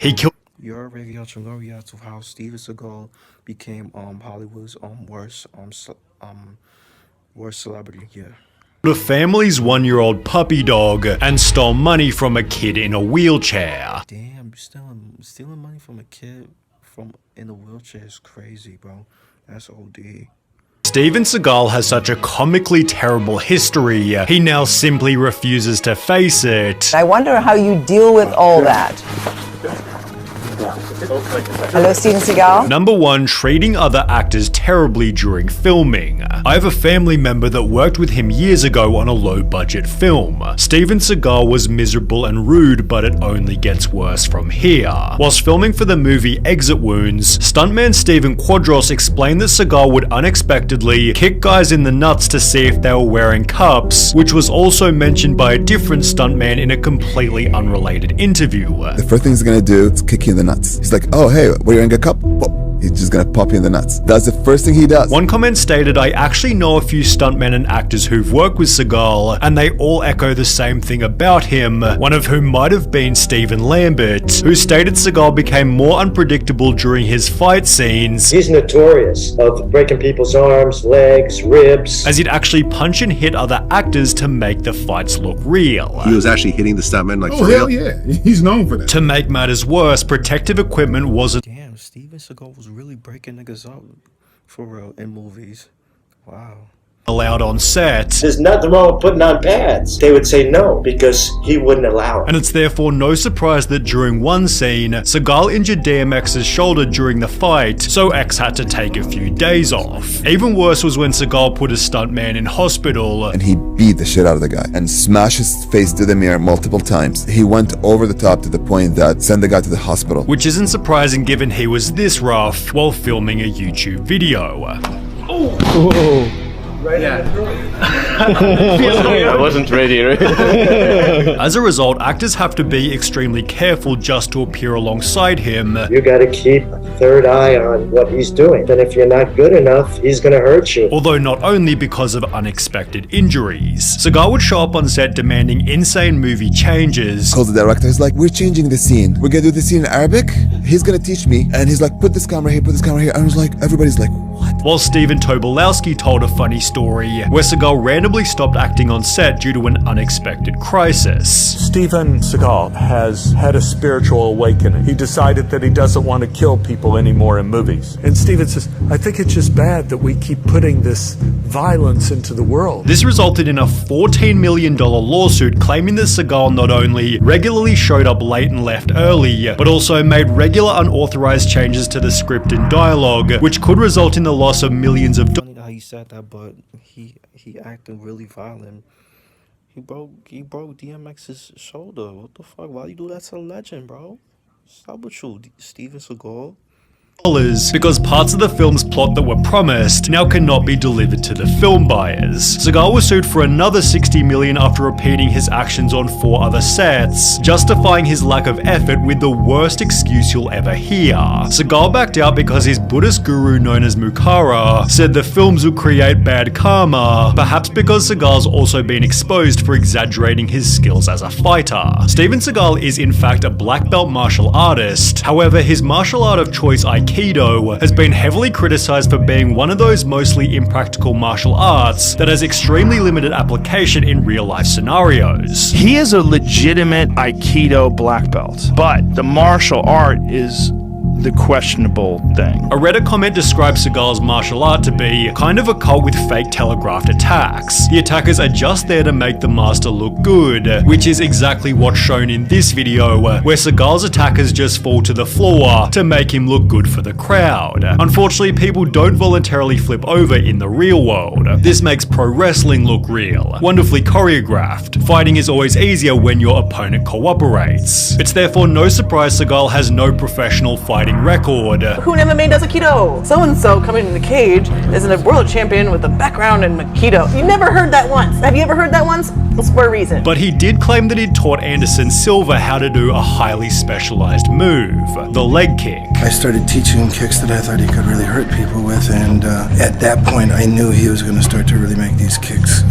He killed Your WavyOcho Gloria to how Steven Seagal became Hollywood's worst celebrity. Yeah. a family's 1-year-old puppy dog and stole money from a kid in a wheelchair. Damn, stealing money from a kid in a wheelchair is crazy, bro. That's OD. Steven Seagal has such a comically terrible history, he now simply refuses to face it. I wonder how you deal with all that. Hello, Steven Seagal. Number 1, treating other actors terribly during filming. I have a family member that worked with him years ago on a low-budget film. Steven Seagal was miserable and rude, but it only gets worse from here. Whilst filming for the movie Exit Wounds, stuntman Steven Quadros explained that Seagal would unexpectedly kick guys in the nuts to see if they were wearing cups, which was also mentioned by a different stuntman in a completely unrelated interview. The first thing he's gonna do is kick you in the nuts. He's like, oh hey, wearing a cup? Pop. He's just gonna pop you in the nuts. That's the first thing he does. One comment stated, I actually know a few stuntmen and actors who've worked with Seagal, and they all echo the same thing about him, one of whom might have been Stephen Lambert, who stated Seagal became more unpredictable during his fight scenes. He's notorious of breaking people's arms, legs, ribs, as he'd actually punch and hit other actors to make the fights look real. He was actually hitting the stuntman like for real? Yeah, he's known for that. To make matters worse, protective equipment wasn't. Damn, Steven Seagal was really breaking niggas up for real in movies. Wow. Allowed on set. There's nothing wrong with putting on pads. They would say no because he wouldn't allow it. And it's therefore no surprise that during one scene, Seagal injured DMX's shoulder during the fight, so X had to take a few days off. Even worse was when Seagal put a stuntman in hospital. And he beat the shit out of the guy and smashed his face to the mirror multiple times. He went over the top to the point that sent the guy to the hospital. Which isn't surprising given he was this rough while filming a YouTube video. Oh. Whoa. Right I wasn't ready. As a result, actors have to be extremely careful just to appear alongside him. You gotta keep a third eye on what he's doing. And if you're not good enough, he's gonna hurt you. Although not only because of unexpected injuries. Seagal would show up on set demanding insane movie changes. Calls the director, he's like, we're changing the scene. We're gonna do the scene in Arabic. He's gonna teach me. And he's like, put this camera here, put this camera here. And I was like, everybody's like, what? While Stephen Tobolowsky told a funny story where Seagal randomly stopped acting on set due to an unexpected crisis. Steven Seagal has had a spiritual awakening. He decided that he doesn't want to kill people anymore in movies. And Steven says, I think it's just bad that we keep putting this violence into the world. This resulted in a $14 million lawsuit claiming that Seagal not only regularly showed up late and left early, but also made regular unauthorized changes to the script and dialogue, which could result in the loss of millions of dollars. How he said that, but he acting really violent. He broke DMX's shoulder. What the fuck? Why you do that to a legend, bro? Stop with you, Steven Seagal. Because parts of the film's plot that were promised now cannot be delivered to the film buyers. Seagal was sued for another $60 million after repeating his actions on 4 other sets, justifying his lack of effort with the worst excuse you'll ever hear. Seagal backed out because his Buddhist guru known as Mukara said the films would create bad karma, perhaps because Seagal's also been exposed for exaggerating his skills as a fighter. Steven Seagal is in fact a black belt martial artist, however his martial art of choice Aikido has been heavily criticized for being one of those mostly impractical martial arts that has extremely limited application in real-life scenarios. He is a legitimate Aikido black belt, but the martial art is the questionable thing. A Reddit comment describes Seagal's martial art to be kind of a cult with fake telegraphed attacks. The attackers are just there to make the master look good, which is exactly what's shown in this video, where Seagal's attackers just fall to the floor to make him look good for the crowd. Unfortunately, people don't voluntarily flip over in the real world. This makes pro wrestling look real, wonderfully choreographed. Fighting is always easier when your opponent cooperates. It's therefore no surprise Seagal has no professional fighting record. Who MMA does Aikido? So-and-so coming in the cage is a world champion with a background in Aikido. You never heard that once. Have you ever heard that once? It's for a reason. But he did claim that he'd taught Anderson Silva how to do a highly specialized move, the leg kick. I started teaching him kicks that I thought he could really hurt people with, and at that point I knew he was going to start to really make these kicks,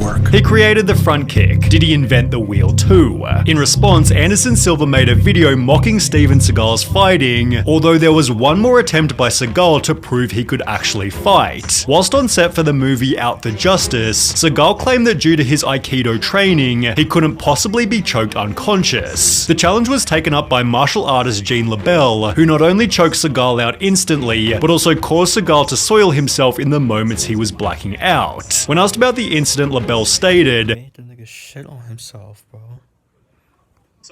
work. He created the front kick. Did he invent the wheel too? In response, Anderson Silva made a video mocking Steven Seagal's fighting, although there was one more attempt by Seagal to prove he could actually fight. Whilst on set for the movie Out for Justice, Seagal claimed that due to his Aikido training, he couldn't possibly be choked unconscious. The challenge was taken up by martial artist Gene LaBelle, who not only choked Seagal out instantly, but also caused Seagal to soil himself in the moments he was blacking out. When asked about the incident, LaBelle stated, Made the nigga shit on himself, bro.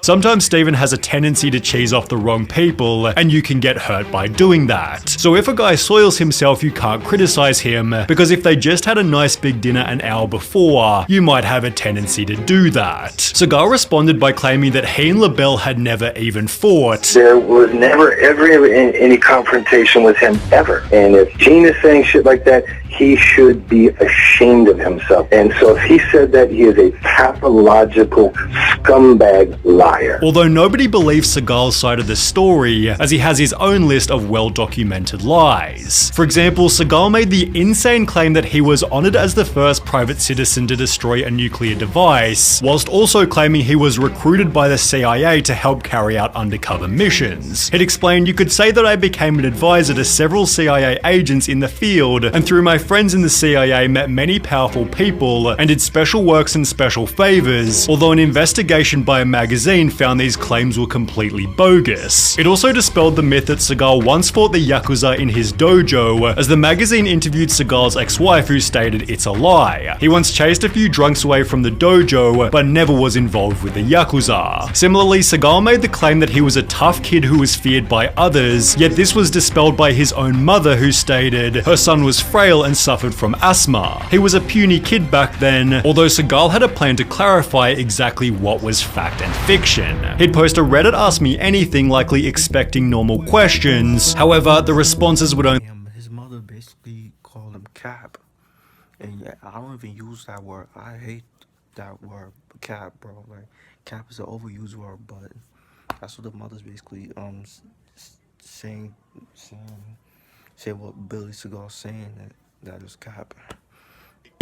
"Sometimes Steven has a tendency to cheese off the wrong people, and you can get hurt by doing that. So if a guy soils himself, you can't criticize him, because if they just had a nice big dinner an hour before, you might have a tendency to do that." Seagal responded by claiming that he and LaBelle had never even fought. There was never ever any confrontation with him, ever. And if Gene is saying shit like that, he should be ashamed of himself. And so if he said that, he is a pathological scumbag liar. Although nobody believes Seagal's side of the story, as he has his own list of well-documented lies. For example, Seagal made the insane claim that he was honored as the first private citizen to destroy a nuclear device, whilst also claiming he was recruited by the CIA to help carry out undercover missions. It explained, "You could say that I became an advisor to several CIA agents in the field, and through my friends in the CIA met many powerful people and did special works and special favors, although an investigation by a magazine found these claims were completely bogus." It also dispelled the myth that Seagal once fought the Yakuza in his dojo, as the magazine interviewed Seagal's ex-wife who stated it's a lie. He once chased a few drunks away from the dojo, but never was involved with the Yakuza. Similarly, Seagal made the claim that he was a tough kid who was feared by others, yet this was dispelled by his own mother, who stated her son was frail and suffered from asthma. He was a puny kid back then, although Seagal had a plan to clarify exactly what was fact and fiction. He'd post a Reddit Ask Me Anything, likely expecting normal questions. However, the responses would only... His mother basically called him Cap. And yeah, I don't even use that word. I hate that word, Cap, bro. Like, Cap is an overused word, but that's what the mother's basically saying what Billy Seagal's saying, that is Cap.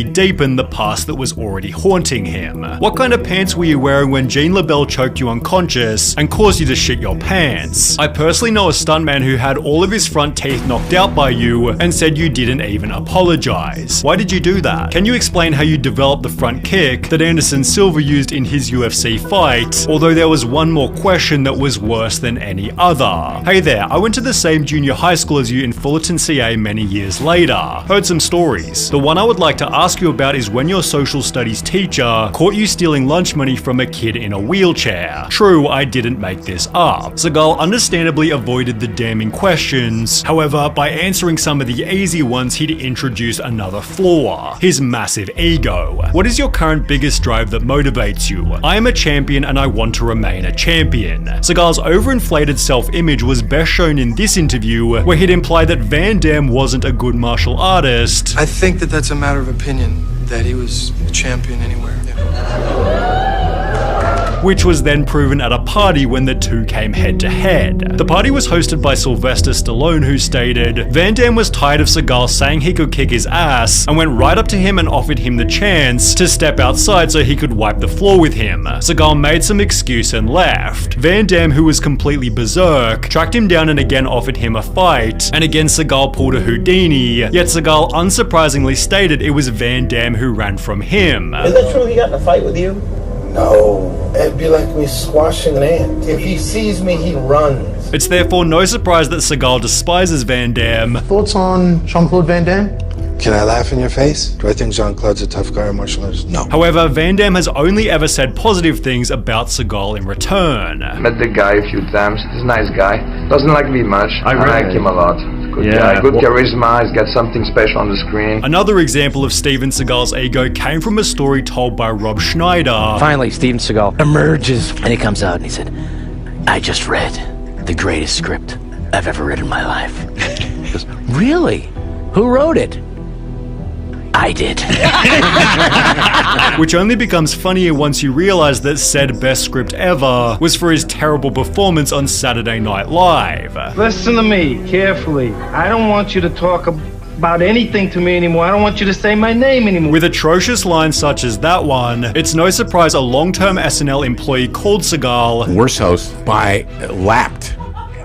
deepen the past that was already haunting him. What kind of pants were you wearing when Gene LaBelle choked you unconscious and caused you to shit your pants? I personally know a stuntman who had all of his front teeth knocked out by you and said you didn't even apologize. Why did you do that? Can you explain how you developed the front kick that Anderson Silva used in his UFC fight? Although there was one more question that was worse than any other. Hey there, I went to the same junior high school as you in Fullerton, CA many years later. Heard some stories. The one I would like to ask you about is when your social studies teacher caught you stealing lunch money from a kid in a wheelchair. True, I didn't make this up. Seagal understandably avoided the damning questions. However, by answering some of the easy ones, he'd introduce another flaw: his massive ego. What is your current biggest drive that motivates you? I am a champion and I want to remain a champion. Seagal's overinflated self-image was best shown in this interview, where he'd implied that Van Damme wasn't a good martial artist. I think that that's a matter of opinion, that he was a champion anywhere. Which was then proven at a party when the two came head to head. The party was hosted by Sylvester Stallone, who stated, Van Damme was tired of Seagal saying he could kick his ass and went right up to him and offered him the chance to step outside so he could wipe the floor with him. Seagal made some excuse and left. Van Damme, who was completely berserk, tracked him down and again offered him a fight, and again Seagal pulled a Houdini, yet Seagal unsurprisingly stated it was Van Damme who ran from him. Is it true he got in a fight with you? No, it'd be like me squashing an ant. If he sees me, he runs. It's therefore no surprise that Seagal despises Van Damme. Thoughts on Jean-Claude Van Damme? Can I laugh in your face? Do I think Jean-Claude's a tough guy in martial arts? No. However, Van Damme has only ever said positive things about Seagal in return. Met the guy a few times. He's a nice guy. Doesn't like me much. I like him a lot. Good guy. Good charisma. He's got something special on the screen. Another example of Steven Seagal's ego came from a story told by Rob Schneider. Finally, Steven Seagal emerges and he comes out and he said, I just read the greatest script I've ever read in my life. He goes, really? Who wrote it? I did. Which only becomes funnier once you realize that said best script ever was for his terrible performance on Saturday Night Live. Listen to me carefully. I don't want you to talk about anything to me anymore. I don't want you to say my name anymore. With atrocious lines such as that one, it's no surprise a long-term SNL employee called Seagal worst host by lapped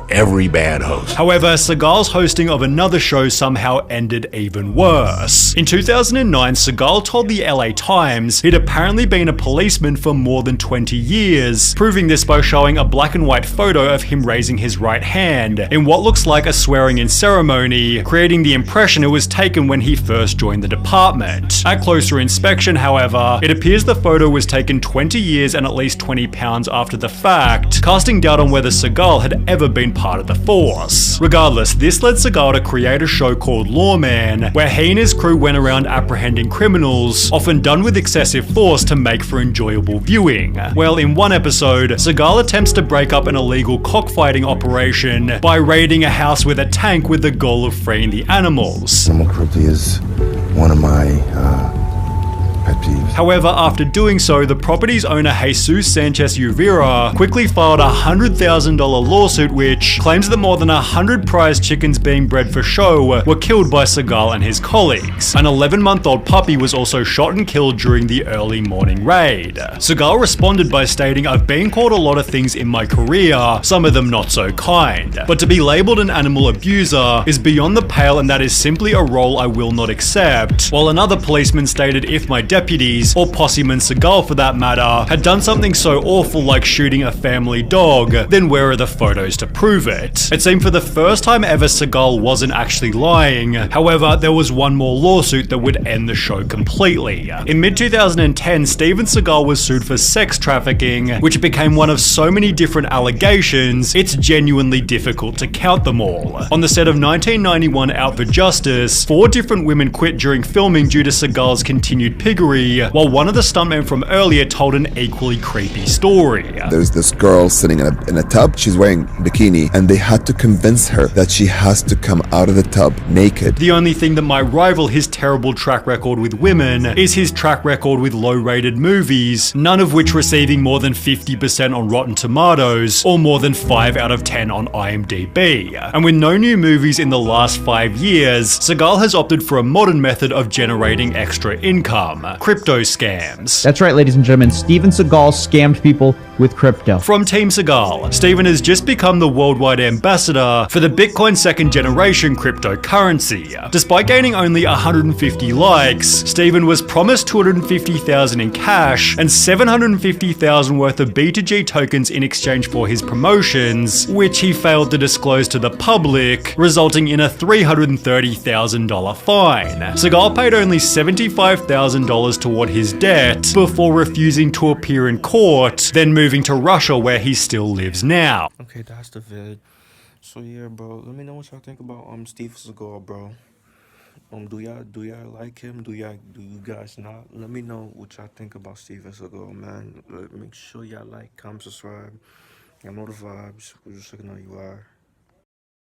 every bad host. However, Seagal's hosting of another show somehow ended even worse. In 2009, Seagal told the LA Times he'd apparently been a policeman for more than 20 years, proving this by showing a black and white photo of him raising his right hand in what looks like a swearing-in ceremony, creating the impression it was taken when he first joined the department. At closer inspection, however, it appears the photo was taken 20 years and at least 20 pounds after the fact, casting doubt on whether Seagal had ever been part of the force. Regardless, this led Seagal to create a show called Lawman, where he and his crew went around apprehending criminals, often done with excessive force to make for enjoyable viewing. Well, in one episode, Seagal attempts to break up an illegal cockfighting operation by raiding a house with a tank with the goal of freeing the animals. Animal cruelty is one of my pet peeves. However, after doing so, the property's owner Jesus Sanchez Uvira quickly filed a $100,000 lawsuit which claims that more than 100 prize chickens being bred for show were killed by Seagal and his colleagues. An 11-month-old puppy was also shot and killed during the early morning raid. Seagal responded by stating, "I've been called a lot of things in my career, some of them not so kind. But to be labeled an animal abuser is beyond the pale and that is simply a role I will not accept." While another policeman stated if my deputies, or Posseman Seagal for that matter, had done something so awful like shooting a family dog, then where are the photos to prove it? It seemed for the first time ever Seagal wasn't actually lying. However, there was one more lawsuit that would end the show completely. In mid-2010, Steven Seagal was sued for sex trafficking, which became one of so many different allegations, it's genuinely difficult to count them all. On the set of 1991 Out for Justice, 4 different women quit during filming due to Seagal's continued piggery, while one of the stuntmen from earlier told an equally creepy story. There's this girl sitting in a tub. She's wearing bikini, and they had to convince her that she has to come out of the tub naked. The only thing that might rival his terrible track record with women is his track record with low-rated movies, none of which receiving more than 50% on Rotten Tomatoes, or more than 5 out of 10 on IMDb. And with no new movies in the last 5 years, Seagal has opted for a modern method of generating extra income: crypto scams. That's right, ladies and gentlemen, Steven Seagal scammed people with crypto. From Team Seagal, Steven has just become the worldwide ambassador for the Bitcoin second generation cryptocurrency. Despite gaining only 150 likes, Steven was promised $250,000 in cash and $750,000 worth of B2G tokens in exchange for his promotions, which he failed to disclose to the public, resulting in a $330,000 fine. Seagal paid only $75,000 toward his debt before refusing to appear in court, then moving to Russia where he still lives now. Okay, that's the vid. So yeah, bro, let me know what y'all think about Steven Seagal, bro. Do y'all like him? Do you guys not? Let me know what y'all think about Steven Seagal, man. Make sure y'all like, comment, subscribe. Y'all know the vibes. We're just looking how you are.